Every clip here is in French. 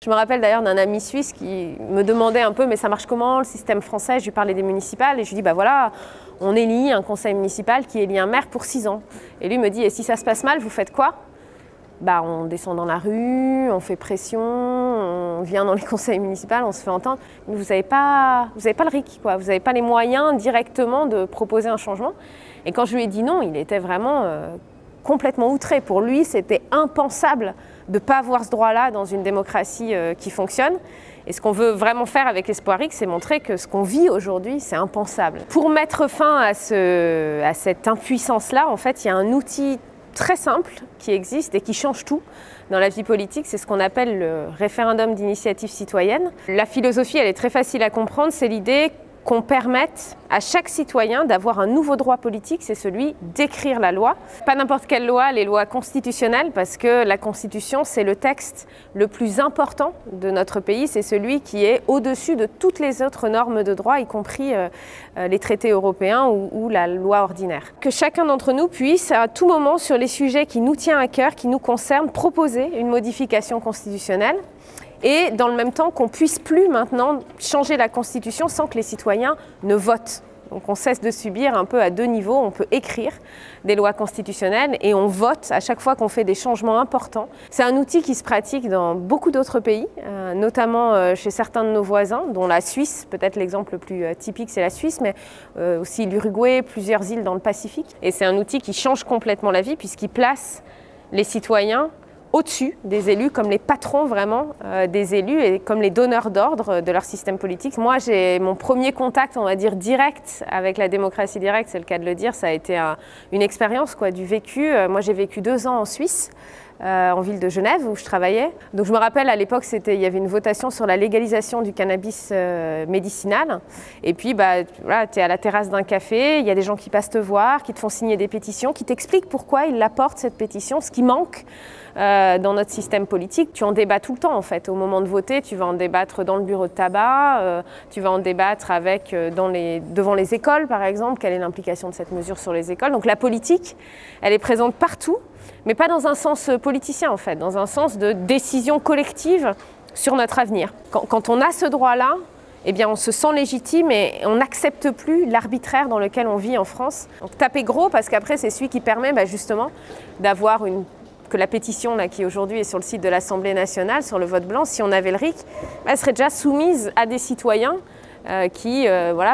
Je me rappelle d'ailleurs d'un ami suisse qui me demandait un peu mais ça marche comment le système français? Je lui parlais des municipales et je lui dis bah voilà, on élit un conseil municipal qui élit un maire pour 6 ans. Et lui me dit et si ça se passe mal, vous faites quoi? Bah, on descend dans la rue, on fait pression, on vient dans les conseils municipaux, on se fait entendre. Mais vous n'avez pas le RIC, quoi. Vous n'avez pas les moyens directement de proposer un changement. Et quand je lui ai dit non, il était vraiment complètement outré. Pour lui, c'était impensable de ne pas avoir ce droit-là dans une démocratie qui fonctionne. Et ce qu'on veut vraiment faire avec l'Espoir X, c'est montrer que ce qu'on vit aujourd'hui, c'est impensable. Pour mettre fin à cette impuissance-là, en fait, il y a un outil très simple qui existe et qui change tout dans la vie politique, c'est ce qu'on appelle le référendum d'initiative citoyenne. La philosophie, elle est très facile à comprendre, c'est l'idée qu'on permette à chaque citoyen d'avoir un nouveau droit politique, c'est celui d'écrire la loi. Pas n'importe quelle loi, les lois constitutionnelles, parce que la Constitution, c'est le texte le plus important de notre pays, c'est celui qui est au-dessus de toutes les autres normes de droit, y compris les traités européens ou la loi ordinaire. Que chacun d'entre nous puisse, à tout moment, sur les sujets qui nous tiennent à cœur, qui nous concernent, proposer une modification constitutionnelle. Et dans le même temps qu'on ne puisse plus maintenant changer la Constitution sans que les citoyens ne votent. Donc on cesse de subir un peu à 2 niveaux, on peut écrire des lois constitutionnelles et on vote à chaque fois qu'on fait des changements importants. C'est un outil qui se pratique dans beaucoup d'autres pays, notamment chez certains de nos voisins, dont la Suisse, peut-être l'exemple le plus typique c'est la Suisse, mais aussi l'Uruguay, plusieurs îles dans le Pacifique. Et c'est un outil qui change complètement la vie puisqu'il place les citoyens au-dessus des élus, comme les patrons vraiment des élus et comme les donneurs d'ordre de leur système politique. Moi, j'ai mon premier contact, on va dire, direct avec la démocratie directe, c'est le cas de le dire, ça a été une expérience, quoi, du vécu. Moi, j'ai vécu 2 ans en Suisse, en ville de Genève, où je travaillais. Donc je me rappelle, à l'époque, il y avait une votation sur la légalisation du cannabis médicinal. Et puis, bah, voilà, tu es à la terrasse d'un café, il y a des gens qui passent te voir, qui te font signer des pétitions, qui t'expliquent pourquoi ils l'apportent, cette pétition, ce qui manque dans notre système politique. Tu en débats tout le temps, en fait. Au moment de voter, tu vas en débattre dans le bureau de tabac, tu vas en débattre devant les écoles, par exemple. Quelle est l'implication de cette mesure sur les écoles? Donc la politique, elle est présente partout, mais pas dans un sens politicien, en fait, dans un sens de décision collective sur notre avenir. Quand on a ce droit-là, eh bien, on se sent légitime et on n'accepte plus l'arbitraire dans lequel on vit en France. Donc taper gros, parce qu'après, c'est celui qui permet justement d'avoir que la pétition là, qui aujourd'hui est sur le site de l'Assemblée nationale, sur le vote blanc, si on avait le RIC, elle serait déjà soumise à des citoyens qui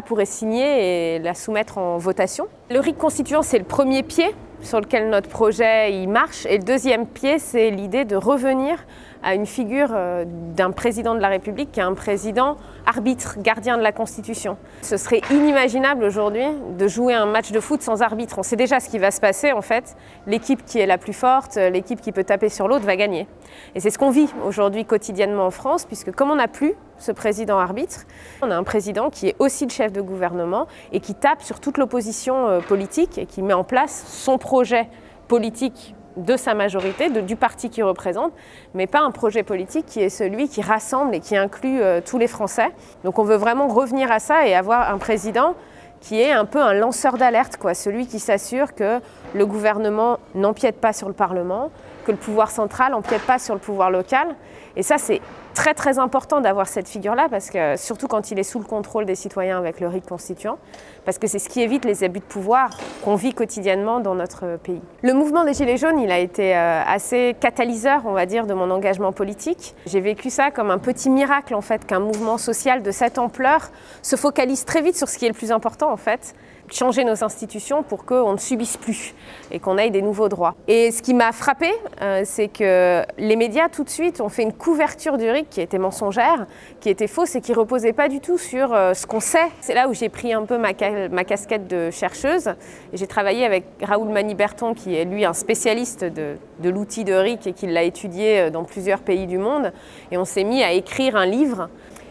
pourraient signer et la soumettre en votation. Le RIC constituant, c'est le premier pied sur lequel notre projet il marche. Et le deuxième pied, c'est l'idée de revenir à une figure d'un président de la République qui est un président arbitre, gardien de la Constitution. Ce serait inimaginable aujourd'hui de jouer un match de foot sans arbitre. On sait déjà ce qui va se passer en fait. L'équipe qui est la plus forte, l'équipe qui peut taper sur l'autre va gagner. Et c'est ce qu'on vit aujourd'hui quotidiennement en France, puisque comme on n'a plus ce président arbitre, on a un président qui est aussi le chef de gouvernement et qui tape sur toute l'opposition politique et qui met en place son projet politique de sa majorité, du parti qu'il représente, mais pas un projet politique qui est celui qui rassemble et qui inclut tous les Français. Donc on veut vraiment revenir à ça et avoir un président qui est un peu un lanceur d'alerte, celui qui s'assure que le gouvernement n'empiète pas sur le Parlement, que le pouvoir central n'empiète pas sur le pouvoir local. Et ça, c'est très très important d'avoir cette figure-là, parce que surtout quand il est sous le contrôle des citoyens avec le RIC constituant, parce que c'est ce qui évite les abus de pouvoir qu'on vit quotidiennement dans notre pays. Le mouvement des Gilets jaunes, il a été assez catalyseur, on va dire, de mon engagement politique. J'ai vécu ça comme un petit miracle, en fait, qu'un mouvement social de cette ampleur se focalise très vite sur ce qui est le plus important, en fait, changer nos institutions pour qu'on ne subisse plus et qu'on ait des nouveaux droits. Et ce qui m'a frappé, c'est que les médias, tout de suite, ont fait une couverture du RIC qui était mensongère, qui était fausse et qui ne reposait pas du tout sur ce qu'on sait. C'est là où j'ai pris un peu ma casquette de chercheuse. Et j'ai travaillé avec Raoul Maniberton, qui est lui un spécialiste de l'outil de RIC et qui l'a étudié dans plusieurs pays du monde. Et on s'est mis à écrire un livre.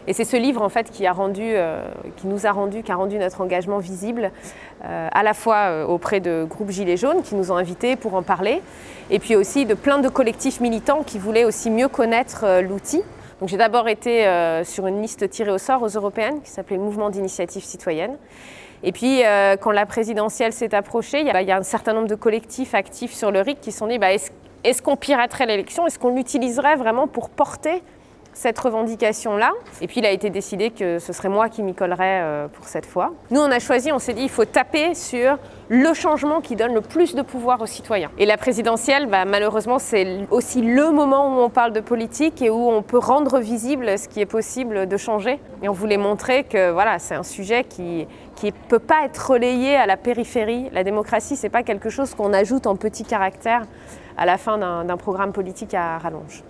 Et c'est ce livre en fait qui a rendu notre engagement visible, à la fois auprès de groupes Gilets jaunes qui nous ont invités pour en parler, et puis aussi de plein de collectifs militants qui voulaient aussi mieux connaître l'outil. Donc j'ai d'abord été sur une liste tirée au sort aux européennes qui s'appelait le Mouvement d'initiative citoyenne. Et puis quand la présidentielle s'est approchée, il y a un certain nombre de collectifs actifs sur le RIC qui se sont dit est-ce qu'on piraterait l'élection? Est-ce qu'on l'utiliserait vraiment pour porter cette revendication-là. Et puis il a été décidé que ce serait moi qui m'y collerais pour cette fois. Nous, on a choisi, on s'est dit, il faut taper sur le changement qui donne le plus de pouvoir aux citoyens. Et la présidentielle, malheureusement, c'est aussi le moment où on parle de politique et où on peut rendre visible ce qui est possible de changer. Et on voulait montrer que voilà, c'est un sujet qui ne peut pas être relayé à la périphérie. La démocratie, ce n'est pas quelque chose qu'on ajoute en petits caractères à la fin d'un programme politique à rallonge.